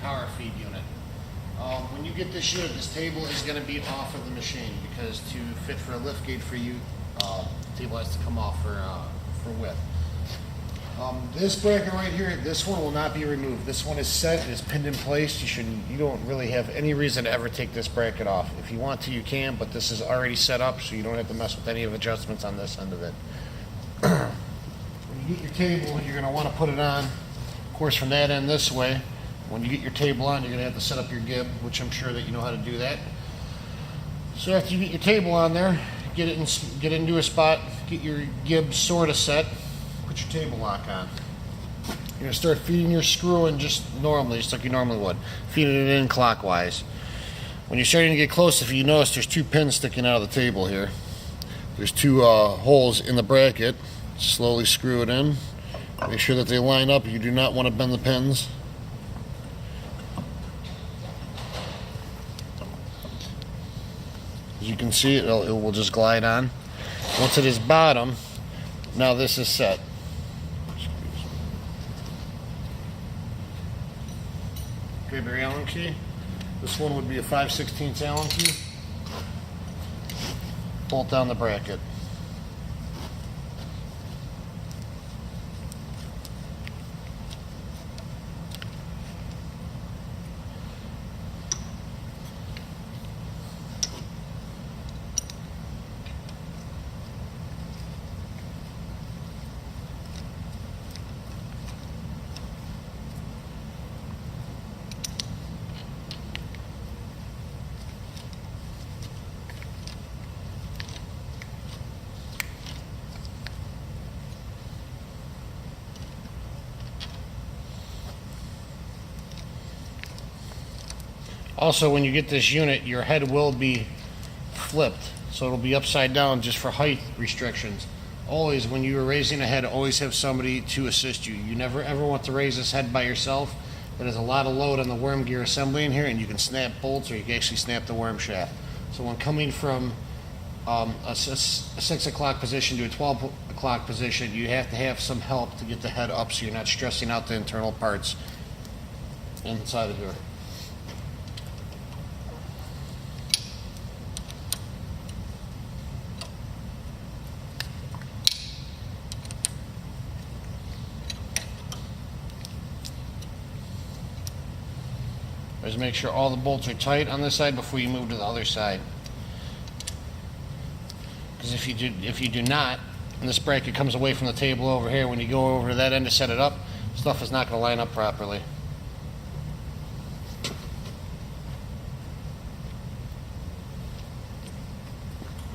power feed unit. When you get this unit, this table is going to be off of the machine because to fit for a lift gate for you, the table has to come off for width. This bracket right here, this one will not be removed. This one is set, it's pinned in place. You don't really have any reason to ever take this bracket off. If you want to, you can, but this is already set up, so you don't have to mess with any of the adjustments on this end of it. When you get your table, you're going to want to put it on, of course, from that end this way. When you get your table on, you're going to have to set up your gib, which I'm sure that you know how to do that. So after you get your table on there, get into a spot, get your gib sort of set, put your table lock on. You're going to start feeding your screw in just normally, just like you normally would, feeding it in clockwise. When you're starting to get close, if you notice, there's two pins sticking out of the table here. There's two holes in the bracket. Slowly screw it in. Make sure that they line up. You do not want to bend the pins. As you can see, it will just glide on. Once it is bottom, now this is set. Grab your Allen key. This one would be a 5/16 Allen key. Bolt down the bracket. Also, when you get this unit, your head will be flipped, so it'll be upside down just for height restrictions. Always, when you are raising a head, always have somebody to assist you. You never ever want to raise this head by yourself. There's a lot of load on the worm gear assembly in here, and you can snap bolts or you can actually snap the worm shaft. So when coming from a 6 o'clock position to a 12 o'clock position, you have to have some help to get the head up so you're not stressing out the internal parts inside of here. Just make sure all the bolts are tight on this side before you move to the other side. Because if you do not, and this bracket comes away from the table over here, when you go over to that end to set it up, stuff is not going to line up properly.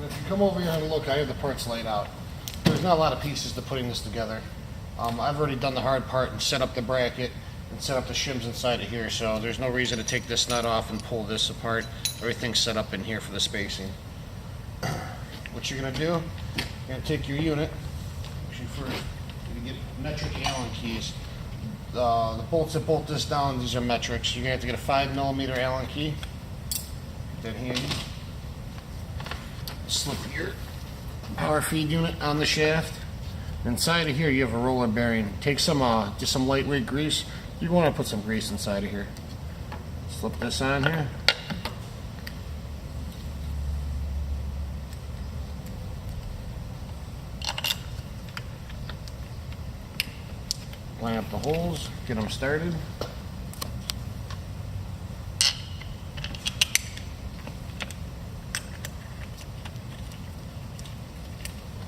If you come over here and look, I have the parts laid out. There's not a lot of pieces to putting this together. I've already done the hard part and set up the bracket and set up the shims inside of here, so there's no reason to take this nut off and pull this apart. Everything's set up in here for the spacing. What you're going to do, you're going to take your unit. Actually, first, you get metric Allen keys. The bolts that bolt this down, these are metrics. You're going to have to get a 5mm Allen key. Get that handy. Slip your power feed unit on the shaft. Inside of here, you have a roller bearing. Take some just some lightweight grease. You want to put some grease inside of here. Slip this on here. Line up the holes, get them started.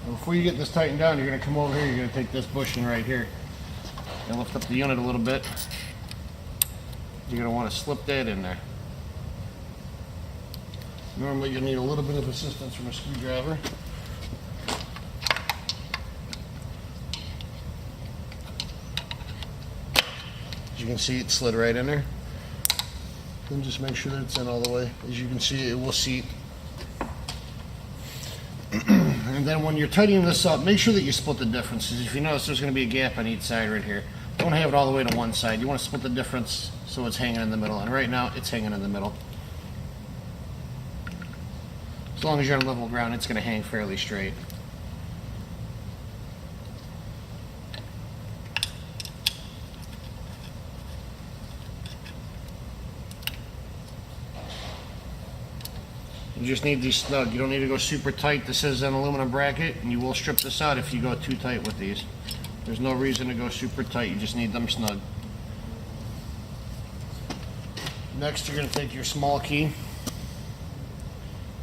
And before you get this tightened down, you're going to come over here, you're going to take this bushing right here and lift up the unit a little bit. You're going to want to slip that in there. Normally you'll need a little bit of assistance from a screwdriver. As you can see, it slid right in there. Then just make sure that it's in all the way. As you can see, it will seat. And then when you're tightening this up, make sure that you split the differences. If you notice, there's going to be a gap on each side right here. Don't have it all the way to one side. You want to split the difference so it's hanging in the middle. And right now, it's hanging in the middle. As long as you're on level ground, it's going to hang fairly straight. You just need these snug. You don't need to go super tight. This is an aluminum bracket, and you will strip this out if you go too tight with these. There's no reason to go super tight. You just need them snug. Next, you're going to take your small key,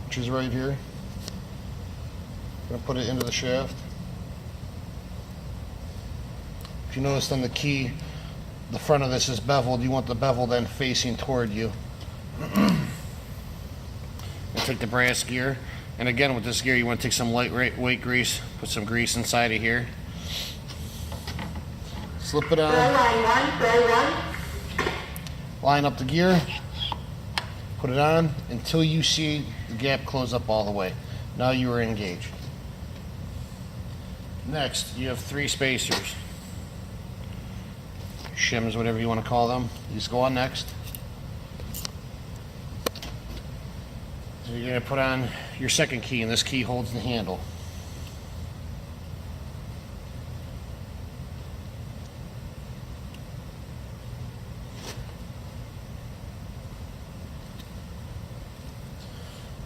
which is right here. Going to put it into the shaft. If you notice on the key, the front of this is beveled. You want the bevel then facing toward you. Take the brass gear, and again with this gear you want to take some lightweight grease, put some grease inside of here, slip it on, line up the gear, put it on until you see the gap close up all the way. Now you are engaged. Next, you have 3 spacers, shims, whatever you want to call them. These go on next. So you're going to put on your second key, and this key holds the handle.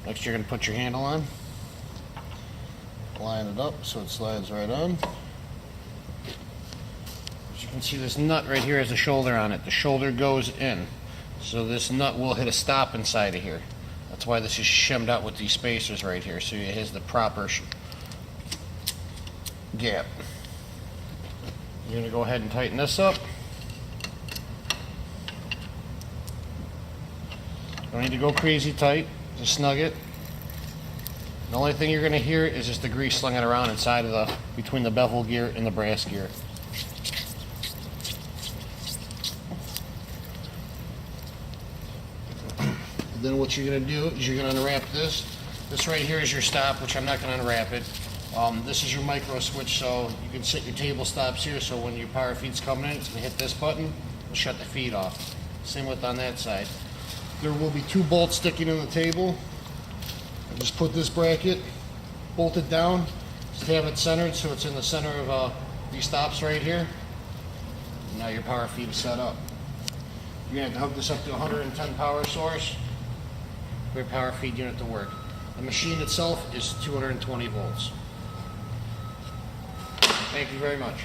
Next you're going to put your handle on. Line it up so it slides right on. As you can see, this nut right here has a shoulder on it. The shoulder goes in. So this nut will hit a stop inside of here. That's why this is shimmed out with these spacers right here, so it has the proper gap. You're going to go ahead and tighten this up. Don't need to go crazy tight, just snug it. The only thing you're going to hear is just the grease slinging around inside of between the bevel gear and the brass gear. Then what you're going to do is you're going to unwrap this. This right here is your stop, which I'm not going to unwrap it. This is your micro switch, so you can set your table stops here, so when your power feed's coming in, it's going to hit this button and shut the feed off. Same with on that side. There will be 2 bolts sticking in the table. I just put this bracket, bolt it down, just have it centered so it's in the center of these stops right here. And now your power feed is set up. You're going to have to hook this up to a 110 power source for your power feed unit to work. The machine itself is 220 volts. Thank you very much.